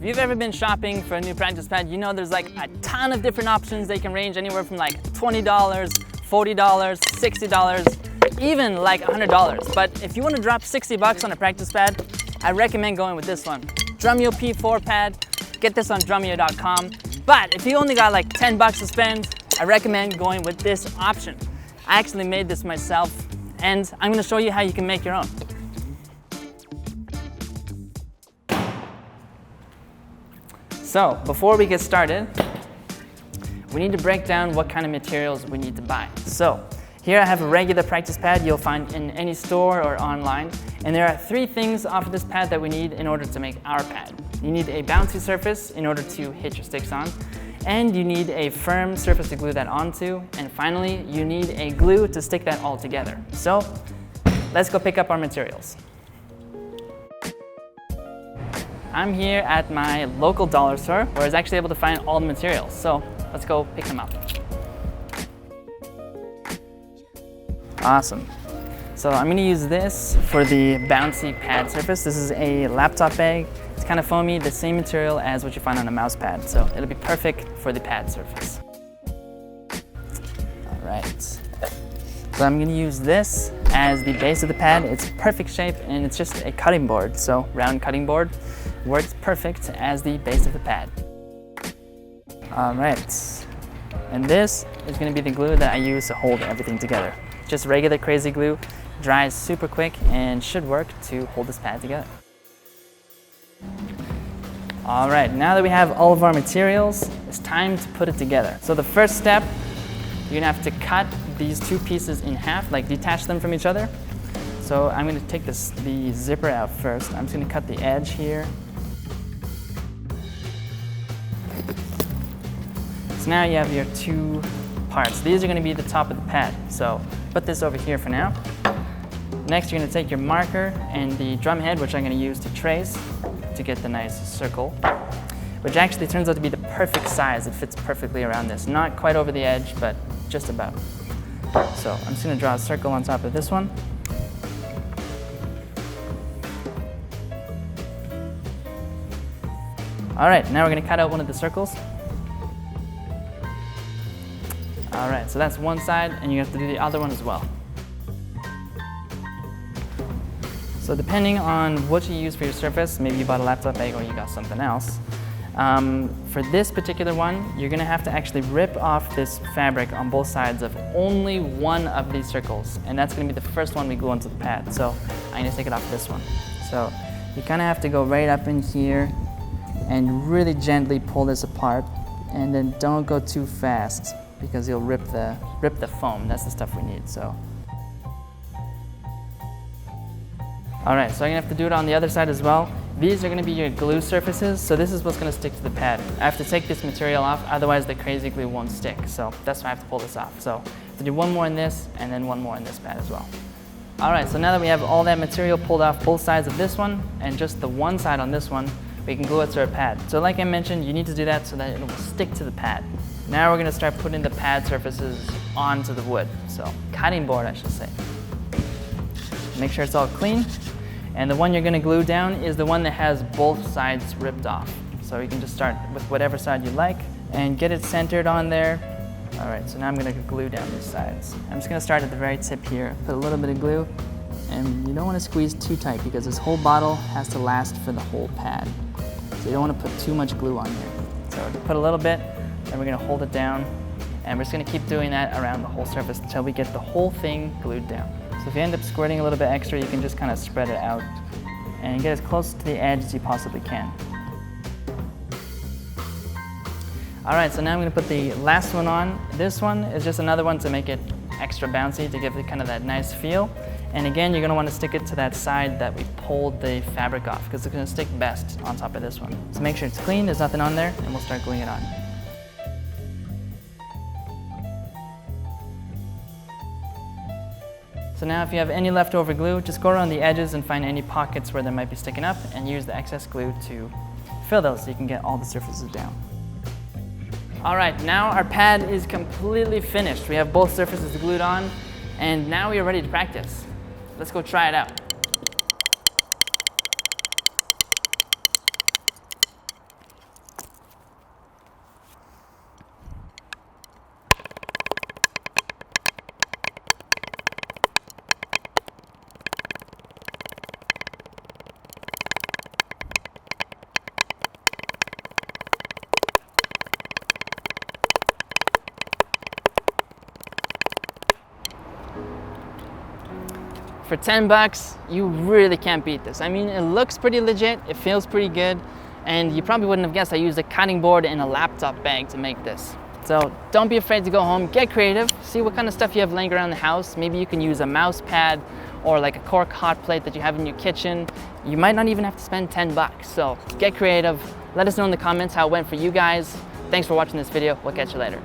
If you've ever been shopping for a new practice pad, you know there's like a ton of different options. They can range anywhere from like $20, $40, $60, even like $100. But if you want to drop 60 bucks on a practice pad, I recommend going with this one. Drumeo P4 Pad. Get this on Drumeo.com. But if you only got like 10 bucks to spend, I recommend going with this option. I actually made this myself, and I'm going to show you how you can make your own. So before we get started, we need to break down what kind of materials we need to buy. So here I have a regular practice pad you'll find in any store or online. And there are 3 things off of this pad that we need in order to make our pad. You need a bouncy surface in order to hit your sticks on. And you need a firm surface to glue that onto. And finally, you need a glue to stick that all together. So let's go pick up our materials. I'm here at my local dollar store where I was actually able to find all the materials. So let's go pick them up. Awesome. So I'm going to use this for the bouncy pad surface. This is a laptop bag. It's kind of foamy, the same material as what you find on a mouse pad. So it'll be perfect for the pad surface. All right. So I'm going to use this as the base of the pad. It's perfect shape and it's just a cutting board. So round cutting board works perfect as the base of the pad. All right. And this is going to be the glue that I use to hold everything together. Just regular crazy glue, dries super quick and should work to hold this pad together. All right, now that we have all of our materials, it's time to put it together. So the first step, you're gonna have to cut these 2 pieces in half, like detach them from each other. So I'm gonna take the zipper out first. I'm just gonna cut the edge here. So now you have your 2 parts. These are gonna be the top of the pad. So put this over here for now. Next, you're gonna take your marker and the drum head, which I'm gonna use to trace to get the nice circle, which actually turns out to be the perfect size. It fits perfectly around this. Not quite over the edge, but just about. So I'm just gonna draw a circle on top of this one. All right, now we're gonna cut out one of the circles. All right, so that's one side, and you have to do the other one as well. So depending on what you use for your surface, maybe you bought a laptop bag or you got something else. For this particular one, you're gonna have to actually rip off this fabric on both sides of only one of these circles. And that's gonna be the first one we glue onto the pad. So I'm gonna take it off this one. So you kinda have to go right up in here and really gently pull this apart. And then don't go too fast because you'll rip the foam. That's the stuff we need, so. All right, so I'm gonna have to do it on the other side as well. These are gonna be your glue surfaces, so this is what's gonna stick to the pad. I have to take this material off, otherwise the crazy glue won't stick, so that's why I have to pull this off. So I have to do one more in this, and then one more in this pad as well. All right, so now that we have all that material pulled off both sides of this one, and just the one side on this one, we can glue it to our pad. So like I mentioned, you need to do that so that it will stick to the pad. Now we're gonna start putting the pad surfaces onto the wood. So cutting board, I should say. Make sure it's all clean. And the one you're gonna glue down is the one that has both sides ripped off. So you can just start with whatever side you like and get it centered on there. All right, so now I'm gonna glue down these sides. I'm just gonna start at the very tip here, put a little bit of glue, and you don't wanna squeeze too tight because this whole bottle has to last for the whole pad. So you don't wanna put too much glue on here. So put a little bit, then we're gonna hold it down, and we're just gonna keep doing that around the whole surface until we get the whole thing glued down. So if you end up squirting a little bit extra, you can just kind of spread it out and get as close to the edge as you possibly can. All right, so now I'm gonna put the last one on. This one is just another one to make it extra bouncy, to give it kind of that nice feel. And again, you're gonna wanna stick it to that side that we pulled the fabric off because it's gonna stick best on top of this one. So make sure it's clean, there's nothing on there, and we'll start gluing it on. So now if you have any leftover glue, just go around the edges and find any pockets where they might be sticking up and use the excess glue to fill those so you can get all the surfaces down. All right, now our pad is completely finished. We have both surfaces glued on, and now we are ready to practice. Let's go try it out. For 10 bucks, you really can't beat this. I mean, it looks pretty legit, it feels pretty good, and you probably wouldn't have guessed I used a cutting board and a laptop bag to make this. So don't be afraid to go home, get creative, see what kind of stuff you have laying around the house. Maybe you can use a mouse pad or like a cork hot plate that you have in your kitchen. You might not even have to spend 10 bucks. So get creative. Let us know in the comments how it went for you guys. Thanks for watching this video. We'll catch you later.